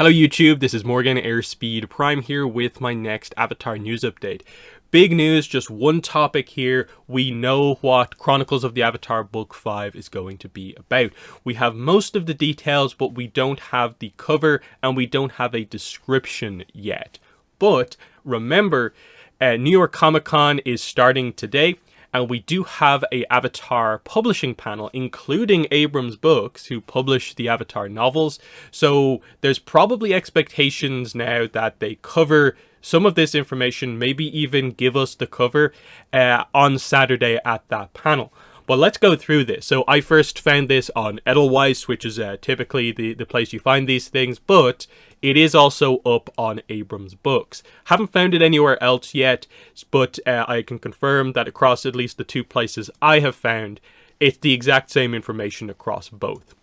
Hello YouTube, this is Morgan Airspeed Prime here with my next Avatar news update. Big news, just one topic here. We know what Chronicles of the Avatar Book 5 is going to be about. We have most of the details, but we don't have the cover and we don't have a description yet. But remember, New York Comic Con is starting today. And we do have a Avatar publishing panel, including Abrams Books, who publish the Avatar novels. So there's probably expectations now that they cover some of this information, maybe even give us the cover on Saturday at that panel. But let's go through this. So I first found this on Edelweiss, which is typically the place you find these things, but it is also up on Abrams Books. Haven't found it anywhere else yet, but I can confirm that across at least the two places I have found, it's the exact same information across both.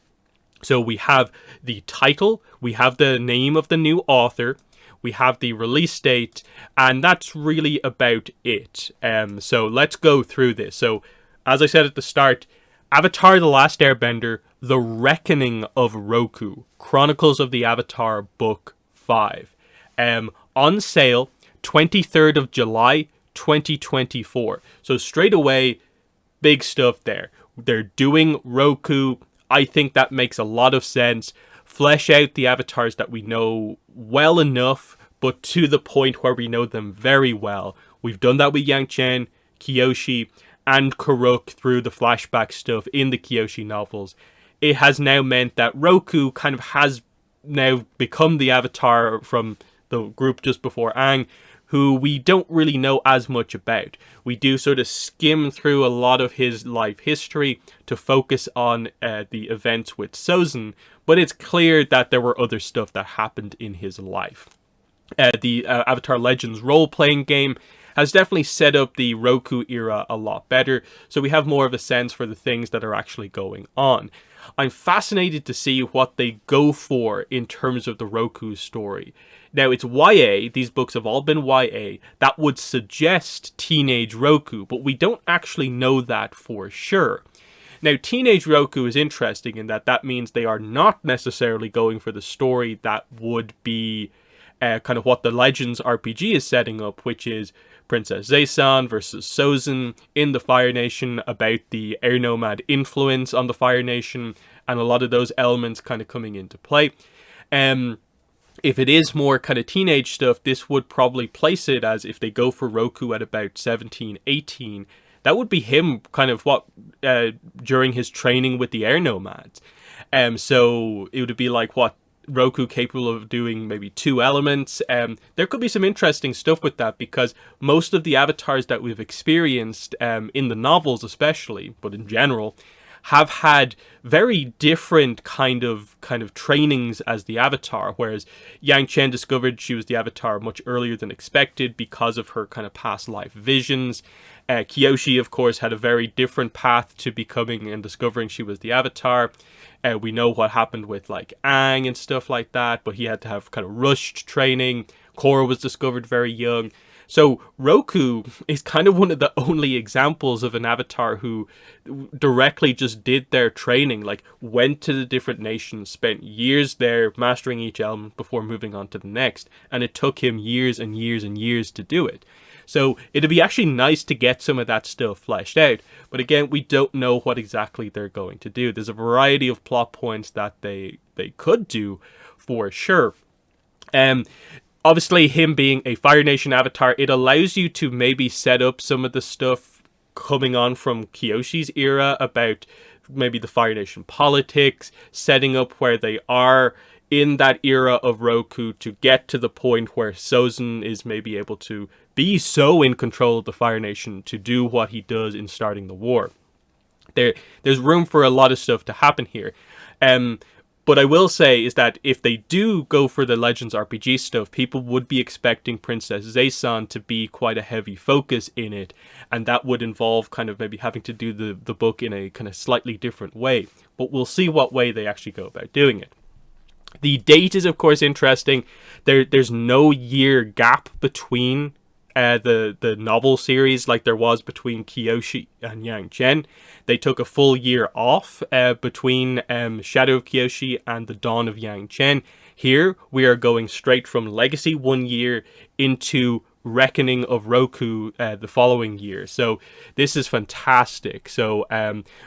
So we have the title, we have the name of the new author, we have the release date, and that's really about it. So let's go through this. So as I said at the start, Avatar: The Last Airbender, The Reckoning of Roku, Chronicles of the Avatar Book 5. On sale, 23rd of July, 2024. So straight away, big stuff there. They're doing Roku. I think that makes a lot of sense. Flesh out the avatars that we know well enough, but to the point where we know them very well. We've done that with Yang Chen, Kyoshi, and Karuk through the flashback stuff in the Kyoshi novels. It has now meant that Roku kind of has now become the avatar from the group just before Aang, who we don't really know as much about. We do sort of skim through a lot of his life history to focus on the events with Sozin, but it's clear that there were other stuff that happened in his life. The Avatar Legends role-playing game has definitely set up the Roku era a lot better, so we have more of a sense for the things that are actually going on. I'm fascinated to see what they go for in terms of the Roku story. Now, it's YA, these books have all been YA, that would suggest teenage Roku, but we don't actually know that for sure. Now, teenage Roku is interesting in that means they are not necessarily going for the story that would be kind of what the Legends RPG is setting up, which is Princess Zaysan versus Sozin in the Fire Nation, about the air nomad influence on the Fire Nation, and a lot of those elements kind of coming into play. If it is more kind of teenage stuff, this would probably place it as, if they go for Roku at about 17, 18, that would be him kind of during his training with the air nomads. So it would be like what Roku capable of doing, maybe 2 elements. There could be some interesting stuff with that, because most of the avatars that we've experienced in the novels especially, but in general, have had very different kind of trainings as the avatar, whereas Yang Chen discovered she was the avatar much earlier than expected because of her kind of past life visions. Kyoshi, of course, had a very different path to becoming and discovering she was the avatar. We know what happened with like Aang and stuff like that, but he had to have kind of rushed training. Korra was discovered very young. So Roku is kind of one of the only examples of an avatar who directly just did their training, like went to the different nations, spent years there mastering each element before moving on to the next. And it took him years and years and years to do it. So it'd be actually nice to get some of that stuff fleshed out. But again, we don't know what exactly they're going to do. There's a variety of plot points that they could do for sure. Obviously, him being a Fire Nation avatar, it allows you to maybe set up some of the stuff coming on from Kyoshi's era about maybe the Fire Nation politics, setting up where they are in that era of Roku to get to the point where Sozin is maybe able to be so in control of the Fire Nation to do what he does in starting the war. There's room for a lot of stuff to happen here. But I will say is that if they do go for the Legends RPG stuff, people would be expecting Princess Zaysan to be quite a heavy focus in it, and that would involve kind of maybe having to do the book in a kind of slightly different way. But we'll see what way they actually go about doing it. The date is, of course, interesting. There's no year gap between the novel series like there was between Kyoshi and Yang Chen. They took a full year off between Shadow of Kyoshi and the Dawn of Yang Chen. Here, we are going straight from Legacy 1 year into Reckoning of Roku the following year. So this is fantastic. So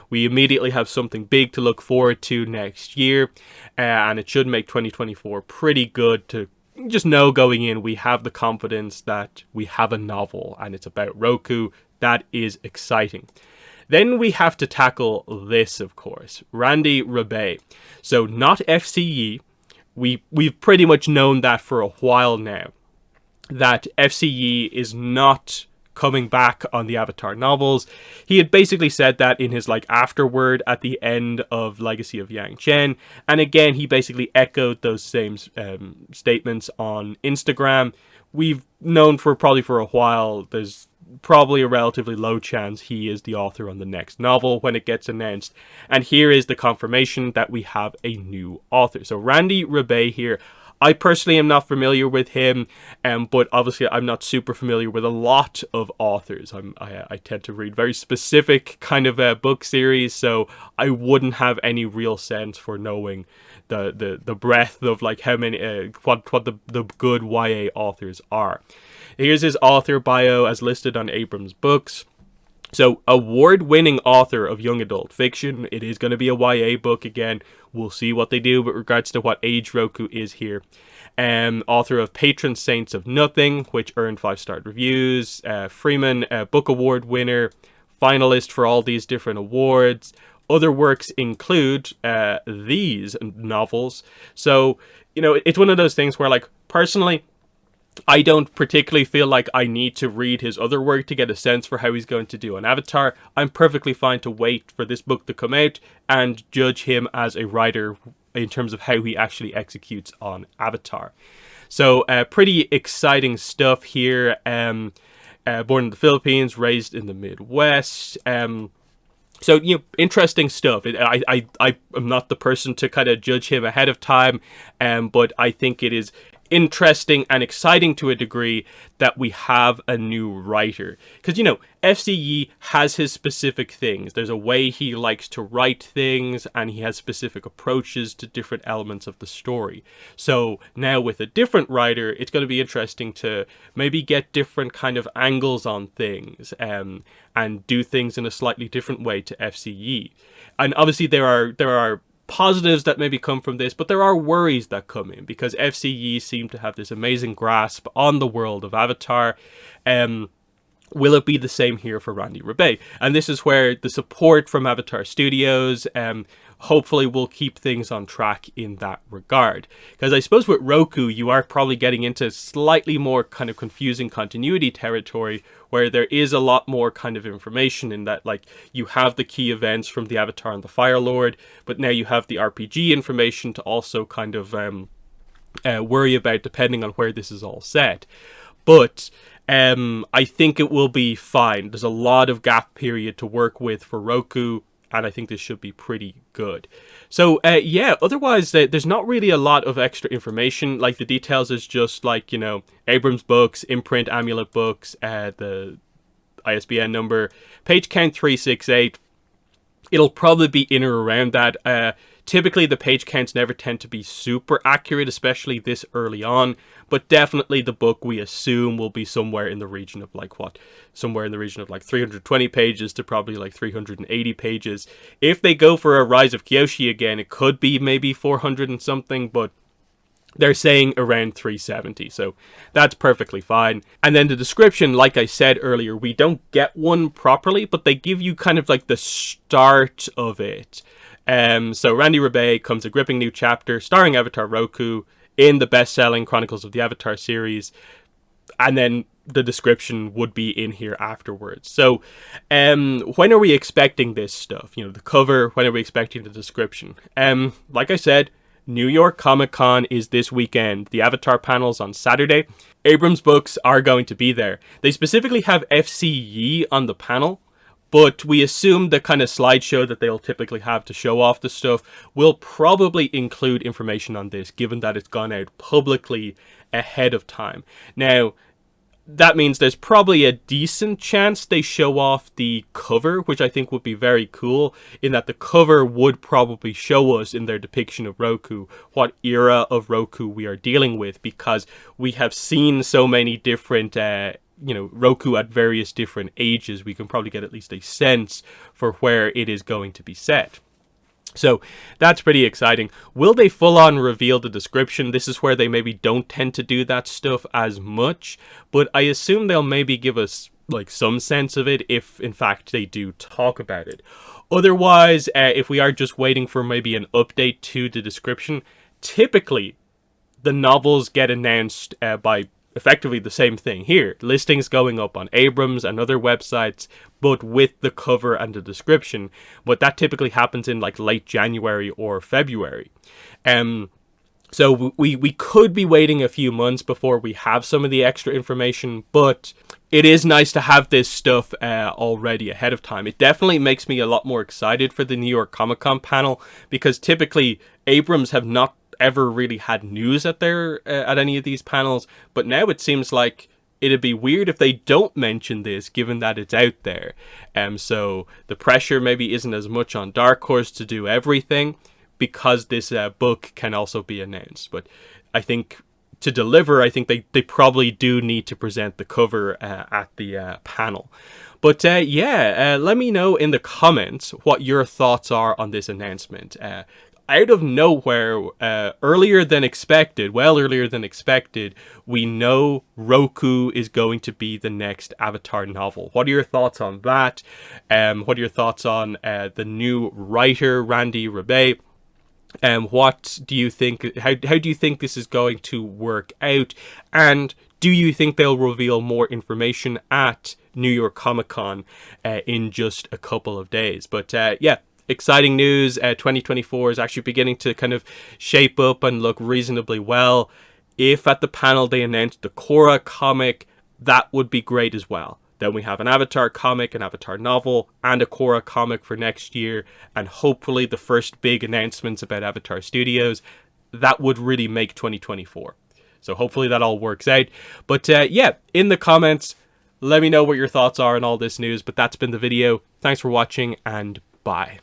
we immediately have something big to look forward to next year, and it should make 2024 pretty good to just know going in. We have the confidence that we have a novel and it's about Roku. That is exciting. Then we have to tackle this, of course, Randy Rebay. So not FCE. We've pretty much known that for a while now, that FCE is not coming back on the Avatar novels. He had basically said that in his afterword at the end of Legacy of Yang Chen, and again he basically echoed those same statements on Instagram. We've known for a while there's probably a relatively low chance he is the author on the next novel when it gets announced, and here is the confirmation that we have a new author. So Randy Rebay here. I personally am not familiar with him, but obviously I'm not super familiar with a lot of authors. I tend to read very specific kind of book series, so I wouldn't have any real sense for knowing the breadth of how many what the good YA authors are. Here's his author bio as listed on Abrams Books. So, award-winning author of young adult fiction. It is going to be a YA book again. We'll see what they do with regards to what age Roku is here. Author of Patron Saints of Nothing, which earned 5-star reviews. Freeman Book Award winner. Finalist for all these different awards. Other works include these novels. So, it's one of those things where, personally, I don't particularly feel like I need to read his other work to get a sense for how he's going to do on Avatar. I'm perfectly fine to wait for this book to come out and judge him as a writer in terms of how he actually executes on Avatar. So pretty exciting stuff here. Born in the Philippines, raised in the Midwest. So, interesting stuff. I am not the person to kind of judge him ahead of time, but I think it is interesting and exciting to a degree that we have a new writer. Because, FCE has his specific things. There's a way he likes to write things, and he has specific approaches to different elements of the story. So now with a different writer, it's going to be interesting to maybe get different kind of angles on things, and do things in a slightly different way to FCE. And obviously there are positives that maybe come from this, but there are worries that come in because FCE seem to have this amazing grasp on the world of Avatar. Will it be the same here for Randy Rebay? And this is where the support from Avatar Studios hopefully will keep things on track in that regard. Because I suppose with Roku, you are probably getting into slightly more kind of confusing continuity territory where there is a lot more kind of information in that, you have the key events from the Avatar and the Fire Lord, but now you have the RPG information to also kind of worry about depending on where this is all set. But I think it will be fine. There's a lot of gap period to work with for Roku, and I think this should be pretty good. So, otherwise, there's not really a lot of extra information. The details is just, Abrams Books, imprint Amulet Books, the ISBN number, page count 368. It'll probably be in or around that. Typically, the page counts never tend to be super accurate, especially this early on. But definitely the book, we assume, will be somewhere in the region of somewhere in the region of 320 pages to probably 380 pages. If they go for a Rise of Kyoshi again, it could be maybe 400 and something, but they're saying around 370, so that's perfectly fine. And then the description, like I said earlier, we don't get one properly, but they give you kind of the start of it. So Randy Rebay comes a gripping new chapter starring Avatar Roku in the best-selling Chronicles of the Avatar series, and then the description would be in here afterwards. So when are we expecting this stuff? The cover, when are we expecting the description? Like I said, New York Comic Con is this weekend. The Avatar panel's on Saturday. Abrams Books are going to be there. They specifically have FCE on the panel, but we assume the kind of slideshow that they'll typically have to show off the stuff will probably include information on this, given that it's gone out publicly ahead of time. Now, that means there's probably a decent chance they show off the cover, which I think would be very cool, in that the cover would probably show us in their depiction of Roku what era of Roku we are dealing with, because we have seen so many different Roku at various different ages. We can probably get at least a sense for where it is going to be set. So that's pretty exciting. Will they full on reveal the description? This is where they maybe don't tend to do that stuff as much, but I assume they'll maybe give us like some sense of it if in fact they do talk about it. Otherwise, if we are just waiting for maybe an update to the description, typically the novels get announced by effectively the same thing here. Listings going up on Abrams and other websites, but with the cover and the description. But that typically happens in like late January or February. So we could be waiting a few months before we have some of the extra information, but it is nice to have this stuff already ahead of time. It definitely makes me a lot more excited for the New York Comic Con panel, because typically Abrams have not ever really had news at any of these panels, but now it seems like it'd be weird if they don't mention this, given that it's out there. So the pressure maybe isn't as much on Dark Horse to do everything, because this book can also be announced. But I think to deliver, I think they probably do need to present the cover at the panel. But let me know in the comments what your thoughts are on this announcement. Out of nowhere, earlier than expected, we know Roku is going to be the next Avatar novel. What are your thoughts on that? What are your thoughts on the new writer, Randy Rebay? What do you think? How do you think this is going to work out? And do you think they'll reveal more information at New York Comic Con in just a couple of days? But exciting news. 2024 is actually beginning to kind of shape up and look reasonably well. If at the panel they announced the Korra comic, that would be great as well. Then we have an Avatar comic, an Avatar novel, and a Korra comic for next year, and hopefully the first big announcements about Avatar Studios. That would really make 2024. So hopefully that all works out. But in the comments, let me know what your thoughts are on all this news. But that's been the video. Thanks for watching, and bye.